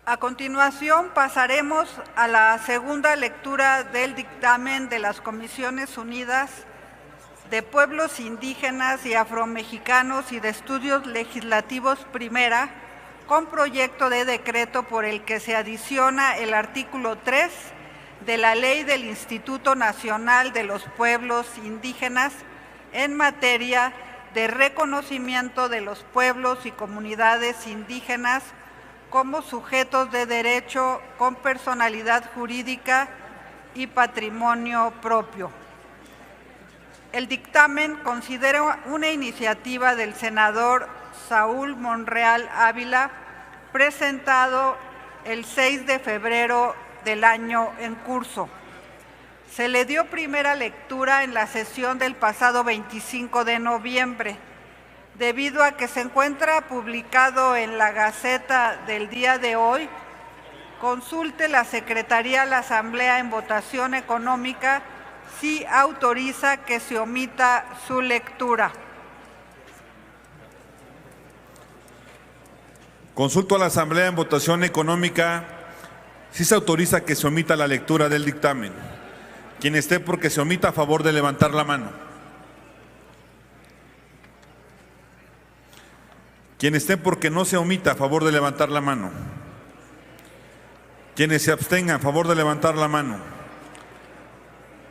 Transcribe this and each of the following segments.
A continuación, pasaremos a la segunda lectura del dictamen de las Comisiones Unidas de Pueblos Indígenas y Afromexicanos y de Estudios Legislativos Primera, con proyecto de decreto por el que se adiciona el artículo 3 de la Ley del Instituto Nacional de los Pueblos Indígenas en materia de reconocimiento de los pueblos y comunidades indígenas como sujetos de derecho con personalidad jurídica y patrimonio propio. El dictamen considera una iniciativa del senador Saúl Monreal Ávila, presentado el 6 de febrero del año en curso. Se le dio primera lectura en la sesión del pasado 25 de noviembre. Debido a que se encuentra publicado en la Gaceta del día de hoy, consulte la Secretaría de la Asamblea en votación económica si autoriza que se omita su lectura. Consulto a la Asamblea en votación económica si se autoriza que se omita la lectura del dictamen. Quien esté por que se omita, a favor de levantar la mano. Quien esté por que no se omita, a favor de levantar la mano. Quienes se abstengan, a favor de levantar la mano.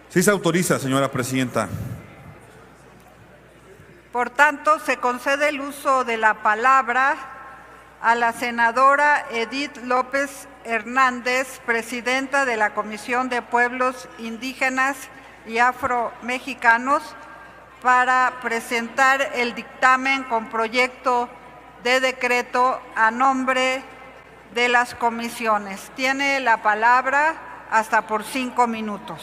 Sí se autoriza, señora presidenta. Por tanto, se concede el uso de la palabra a la senadora Edith López Hernández, presidenta de la Comisión de Pueblos Indígenas y Afromexicanos, para presentar el dictamen con proyecto de decreto a nombre de las comisiones. Tiene la palabra hasta por 5 minutos.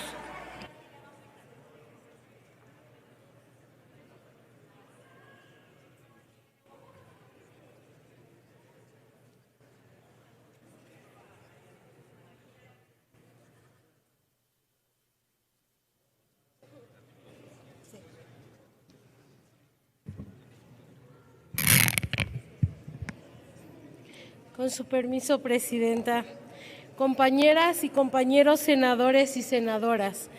Con su permiso, presidenta. Compañeras y compañeros senadores y senadoras,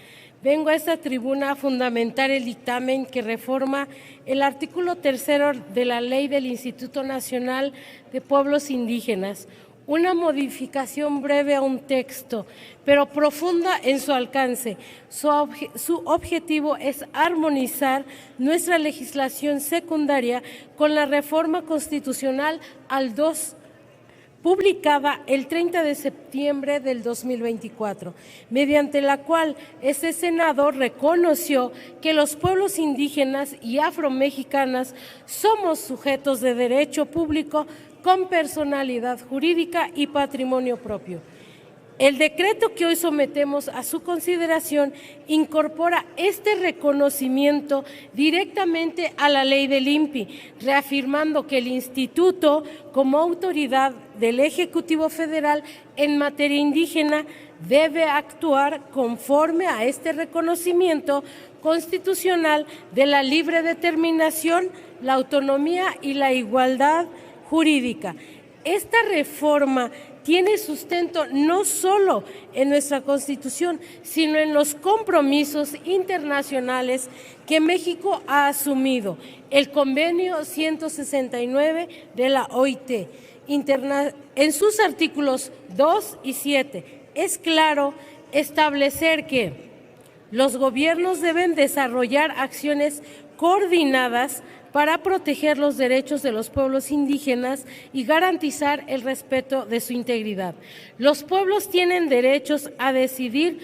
vengo a esta tribuna a fundamentar el dictamen que reforma el artículo 3 de la Ley del Instituto Nacional de Pueblos Indígenas, una modificación breve a un texto, pero profunda en su alcance. Su objetivo es armonizar nuestra legislación secundaria con la reforma constitucional al 2, publicada el 30 de septiembre del 2024, mediante la cual este Senado reconoció que los pueblos indígenas y afromexicanas somos sujetos de derecho público con personalidad jurídica y patrimonio propio. El decreto que hoy sometemos a su consideración incorpora este reconocimiento directamente a la ley del INPI, reafirmando que el Instituto, como autoridad del Ejecutivo Federal en materia indígena, debe actuar conforme a este reconocimiento constitucional de la libre determinación, la autonomía y la igualdad jurídica. Esta reforma tiene sustento no solo en nuestra Constitución, sino en los compromisos internacionales que México ha asumido. El Convenio 169 de la OIT, en sus artículos 2 y 7, es claro establecer que los gobiernos deben desarrollar acciones coordinadas para proteger los derechos de los pueblos indígenas y garantizar el respeto de su integridad. Los pueblos tienen derechos a decidir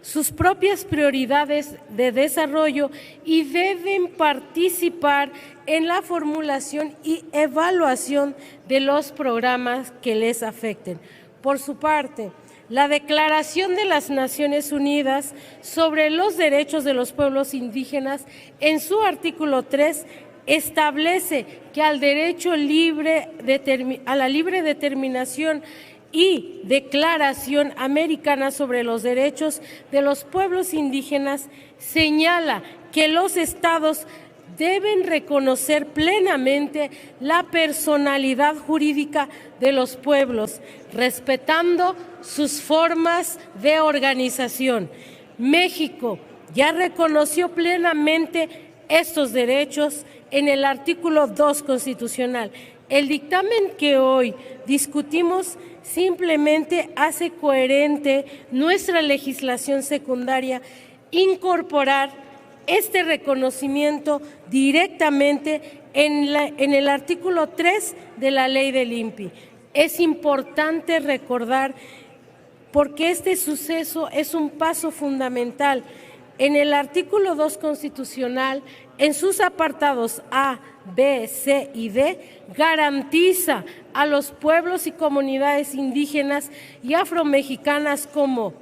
sus propias prioridades de desarrollo y deben participar en la formulación y evaluación de los programas que les afecten. Por su parte, la Declaración de las Naciones Unidas sobre los Derechos de los Pueblos Indígenas, en su artículo 3, establece que al derecho a la libre determinación y Declaración Americana sobre los Derechos de los Pueblos Indígenas señala que los estados deben reconocer plenamente la personalidad jurídica de los pueblos, respetando sus formas de organización. México ya reconoció plenamente estos derechos en el artículo 2 constitucional. El dictamen que hoy discutimos simplemente hace coherente nuestra legislación secundaria, incorporar este reconocimiento directamente en el artículo 3 de la ley del INPI. Es importante recordar porque este suceso es un paso fundamental. En el artículo 2 constitucional, en sus apartados A, B, C y D, garantiza a los pueblos y comunidades indígenas y afromexicanas como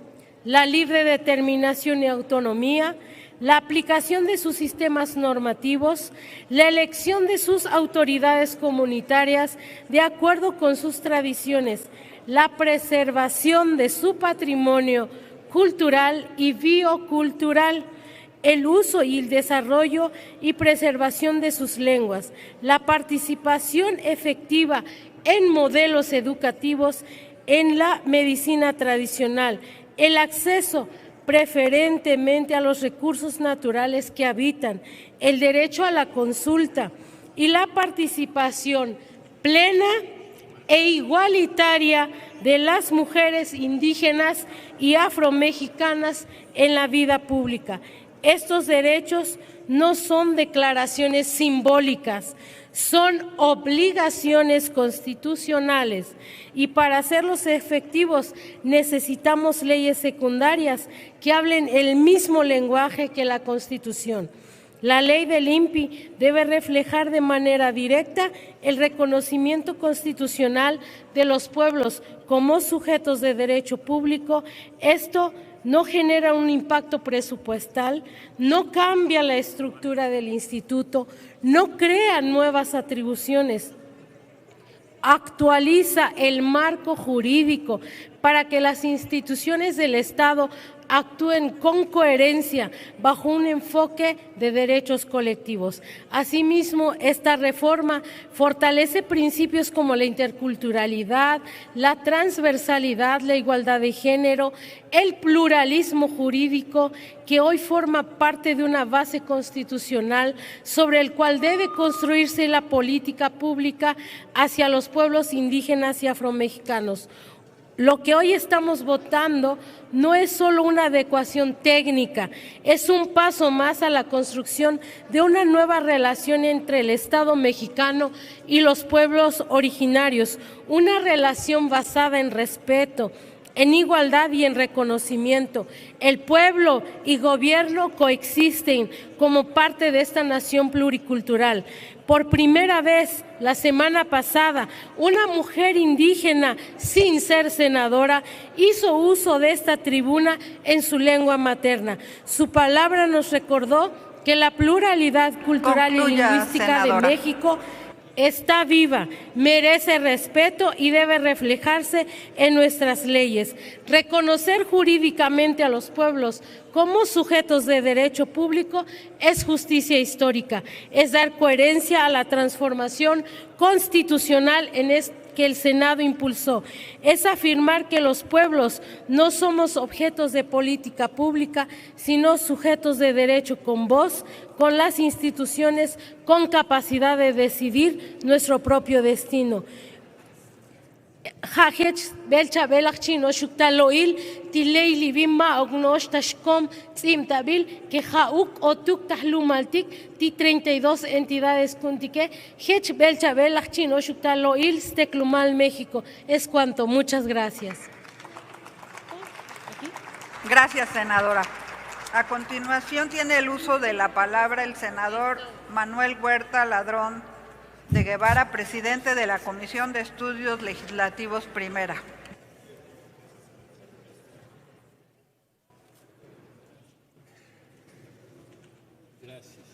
la libre determinación y autonomía, la aplicación de sus sistemas normativos, la elección de sus autoridades comunitarias de acuerdo con sus tradiciones, la preservación de su patrimonio cultural y biocultural, el uso y el desarrollo y preservación de sus lenguas, la participación efectiva en modelos educativos en la medicina tradicional, el acceso preferentemente a los recursos naturales que habitan, el derecho a la consulta y la participación plena e igualitaria de las mujeres indígenas y afromexicanas en la vida pública. Estos derechos no son declaraciones simbólicas, son obligaciones constitucionales y para hacerlos efectivos necesitamos leyes secundarias que hablen el mismo lenguaje que la Constitución. La ley del INPI debe reflejar de manera directa el reconocimiento constitucional de los pueblos como sujetos de derecho público. Esto no genera un impacto presupuestal, no cambia la estructura del instituto, no crea nuevas atribuciones, actualiza el marco jurídico para que las instituciones del Estado actúen con coherencia bajo un enfoque de derechos colectivos. Asimismo, esta reforma fortalece principios como la interculturalidad, la transversalidad, la igualdad de género, el pluralismo jurídico, que hoy forma parte de una base constitucional sobre el cual debe construirse la política pública hacia los pueblos indígenas y afromexicanos. Lo que hoy estamos votando no es solo una adecuación técnica, es un paso más a la construcción de una nueva relación entre el Estado mexicano y los pueblos originarios, una relación basada en respeto, en igualdad y en reconocimiento. El pueblo y gobierno coexisten como parte de esta nación pluricultural. Por primera vez, la semana pasada, una mujer indígena, sin ser senadora, hizo uso de esta tribuna en su lengua materna. Su palabra nos recordó que la pluralidad cultural y lingüística senadora. de México está viva, merece respeto y debe reflejarse en nuestras leyes. Reconocer jurídicamente a los pueblos como sujetos de derecho público es justicia histórica, es dar coherencia a la transformación constitucional que el Senado impulsó, es afirmar que los pueblos no somos objetos de política pública, sino sujetos de derecho con voz, con las instituciones, con capacidad de decidir nuestro propio destino. Hajech belcha belachino shuktaloil tileili bimma ognosh tashkom tsimtabil que jauk otuk tahlumaltik ti 32 entidades kuntique hech belcha belachino shuktaloil steclumal México. Es cuanto. Muchas gracias. Gracias, senadora. A continuación tiene el uso de la palabra el senador Manuel Huerta Ladrón de Guevara, presidente de la Comisión de Estudios Legislativos Primera. Gracias.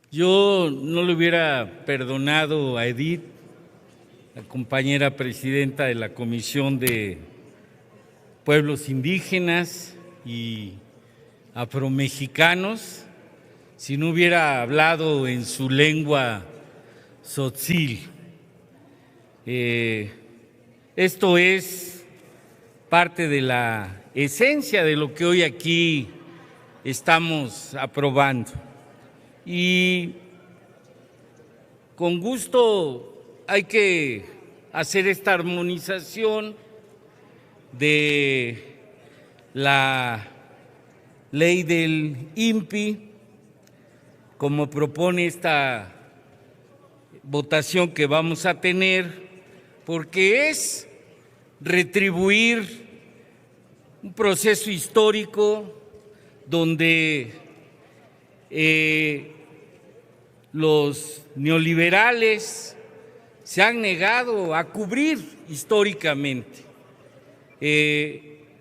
Yo no le hubiera perdonado a Edith, la compañera presidenta de la Comisión de Pueblos Indígenas y afromexicanos si no hubiera hablado en su lengua tzotzil. Esto es parte de la esencia de lo que hoy aquí estamos aprobando. Y con gusto hay que hacer esta armonización de la ley del INPI, como propone esta votación que vamos a tener, porque es retribuir un proceso histórico donde los neoliberales se han negado a cubrir históricamente.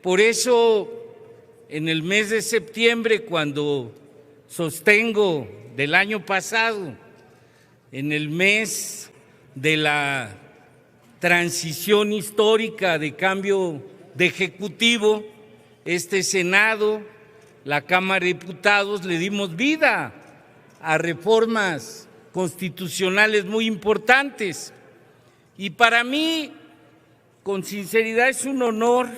Por eso, en el mes de septiembre, cuando sostengo del año pasado, en el mes de la transición histórica de cambio de ejecutivo, este Senado, la Cámara de Diputados, le dimos vida a reformas constitucionales muy importantes. Y para mí, con sinceridad, es un honor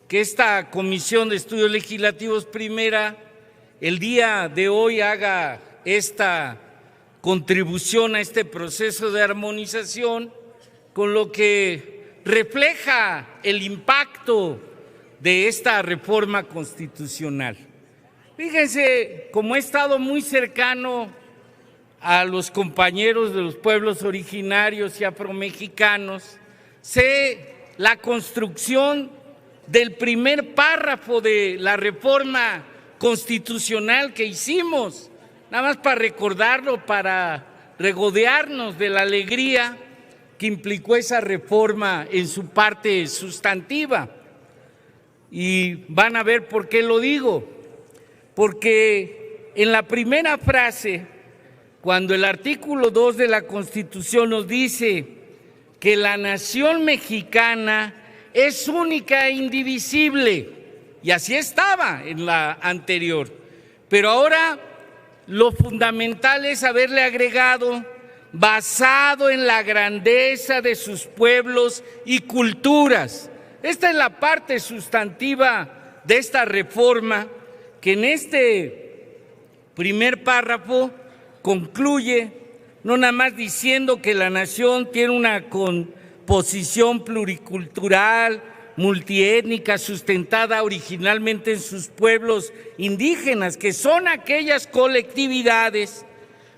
que esta Comisión de Estudios Legislativos Primera el día de hoy haga esta contribución a este proceso de armonización, con lo que refleja el impacto de esta reforma constitucional. Fíjense, como he estado muy cercano a los compañeros de los pueblos originarios y afromexicanos, sé la construcción del primer párrafo de la reforma constitucional que hicimos, nada más para recordarlo, para regodearnos de la alegría que implicó esa reforma en su parte sustantiva. Y van a ver por qué lo digo, porque en la primera frase, cuando el artículo 2 de la Constitución nos dice que la nación mexicana es única e indivisible, y así estaba en la anterior, pero ahora lo fundamental es haberle agregado basado en la grandeza de sus pueblos y culturas. Esta es la parte sustantiva de esta reforma, que en este primer párrafo concluye no nada más diciendo que la nación tiene una composición pluricultural, multiétnica, sustentada originalmente en sus pueblos indígenas, que son aquellas colectividades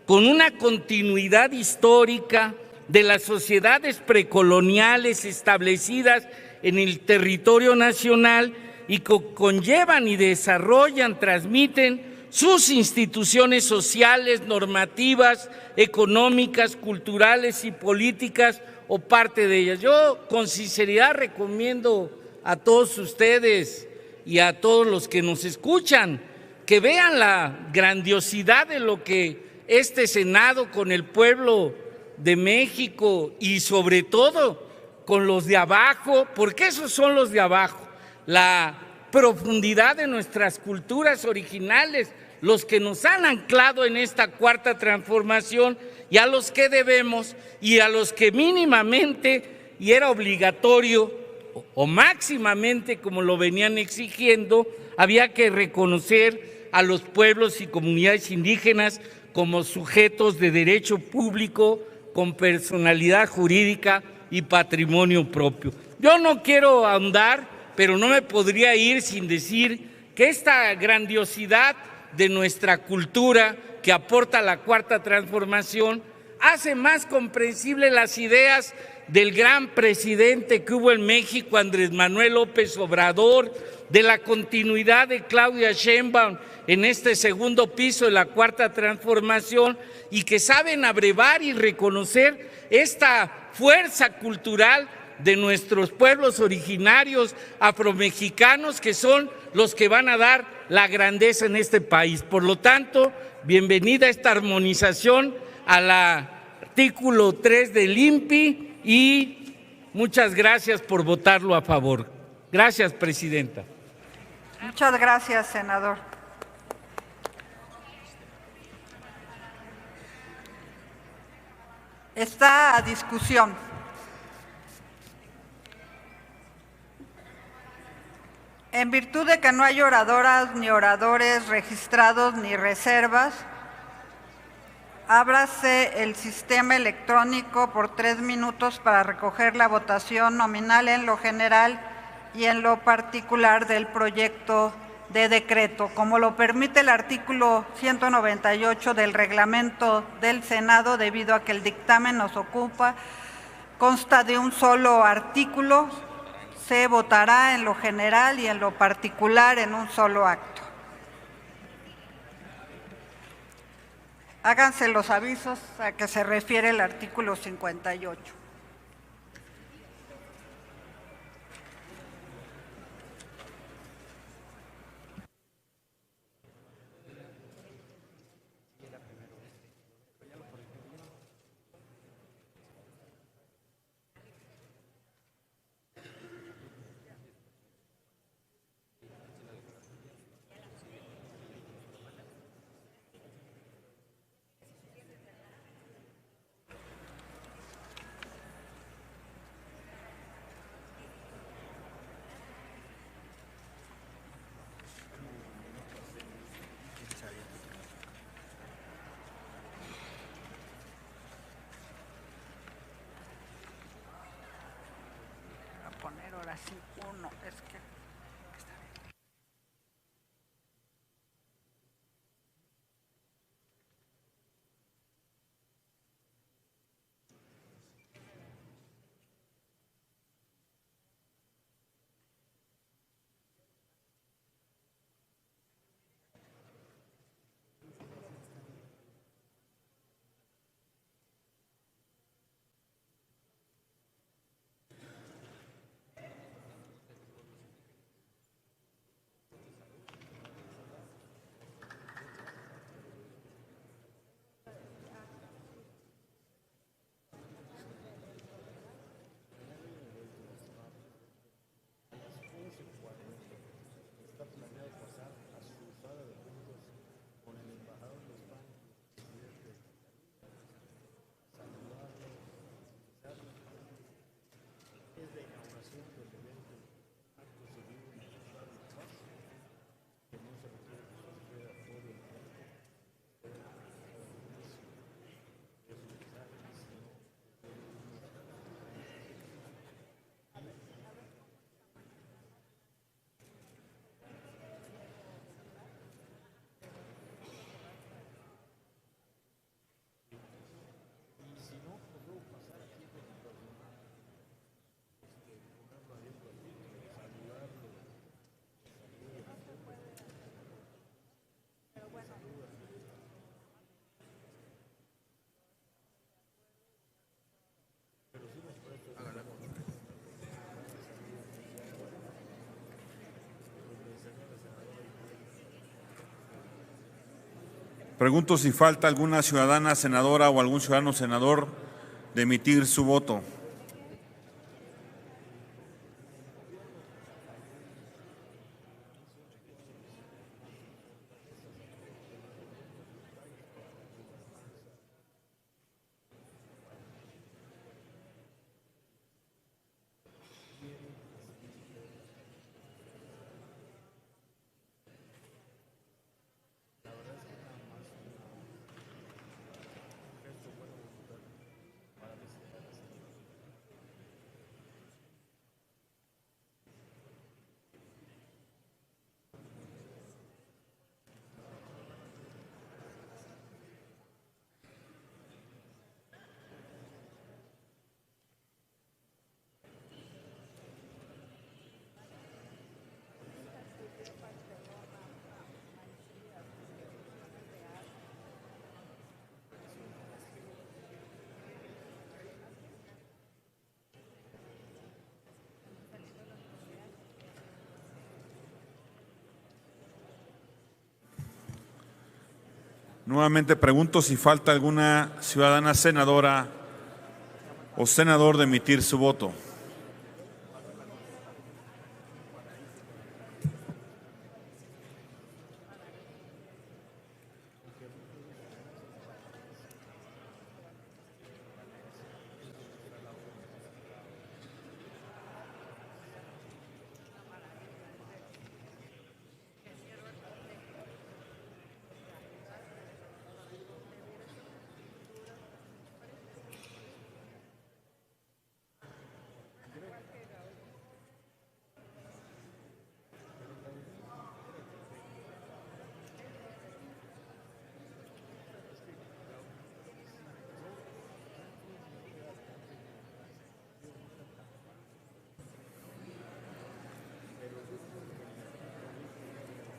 con una continuidad histórica de las sociedades precoloniales establecidas en el territorio nacional y que conllevan y desarrollan, transmiten sus instituciones sociales, normativas, económicas, culturales y políticas, o parte de ellas. Yo con sinceridad recomiendo a todos ustedes y a todos los que nos escuchan que vean la grandiosidad de lo que este Senado con el pueblo de México y sobre todo con los de abajo, porque esos son los de abajo, la profundidad de nuestras culturas originales, los que nos han anclado en esta cuarta transformación y a los que debemos y a los que mínimamente y era obligatorio o máximamente, como lo venían exigiendo, había que reconocer a los pueblos y comunidades indígenas como sujetos de derecho público con personalidad jurídica y patrimonio propio. Yo no quiero ahondar, pero no me podría ir sin decir que esta grandiosidad de nuestra cultura que aporta la cuarta transformación hace más comprensible las ideas del gran presidente que hubo en México, Andrés Manuel López Obrador, de la continuidad de Claudia Sheinbaum en este segundo piso de la cuarta transformación, y que saben abrevar y reconocer esta fuerza cultural de nuestros pueblos originarios afromexicanos, que son los que van a dar la grandeza en este país. Por lo tanto, bienvenida esta armonización al artículo 3 del INPI y muchas gracias por votarlo a favor. Gracias, presidenta. Muchas gracias, senador. Está a discusión. En virtud de que no hay oradoras ni oradores registrados ni reservas, ábrase el sistema electrónico por 3 minutos para recoger la votación nominal en lo general y en lo particular del proyecto de decreto, como lo permite el artículo 198 del reglamento del Senado, debido a que el dictamen consta de un solo artículo. Se votará en lo general y en lo particular en un solo acto. Háganse los avisos a que se refiere el artículo 58. Poner ahora sí uno, es que Pregunto si falta alguna ciudadana senadora o algún ciudadano senador de emitir su voto. Nuevamente pregunto si falta alguna ciudadana senadora o senador de emitir su voto.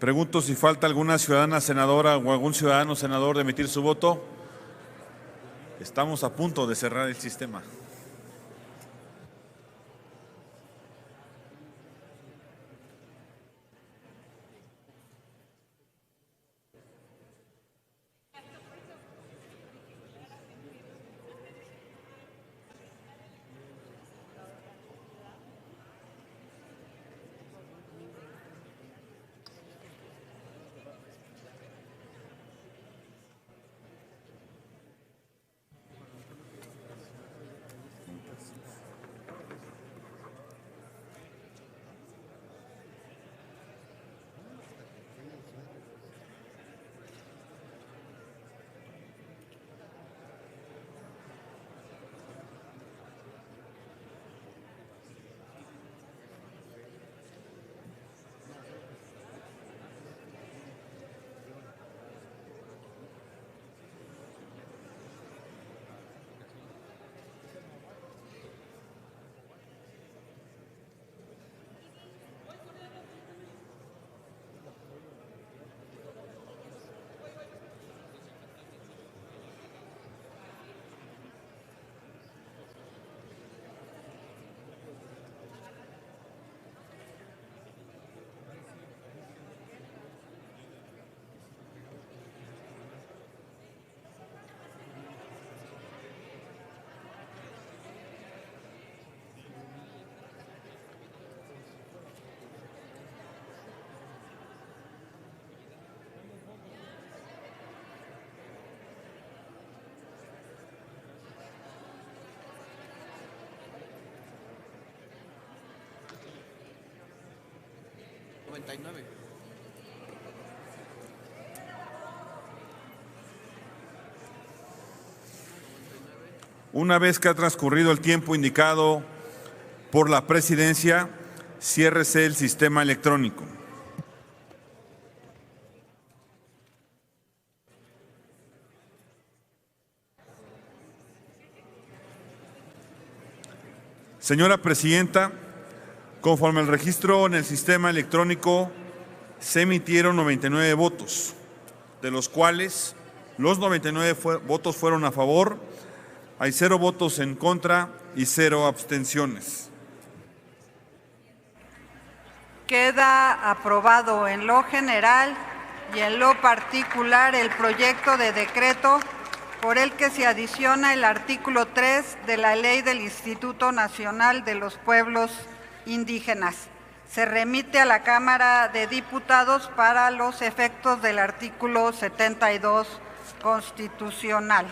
Pregunto si falta alguna ciudadana senadora o algún ciudadano senador de emitir su voto. Estamos a punto de cerrar el sistema. Una vez que ha transcurrido el tiempo indicado por la presidencia, ciérrese el sistema electrónico. Señora Presidenta, conforme al registro en el sistema electrónico, se emitieron 99 votos, de los cuales los 99 votos fueron a favor, hay 0 votos en contra y 0 abstenciones. Queda aprobado en lo general y en lo particular el proyecto de decreto por el que se adiciona el artículo 3 de la Ley del Instituto Nacional de los Pueblos Indígenas. Se remite a la Cámara de Diputados para los efectos del artículo 72 constitucional.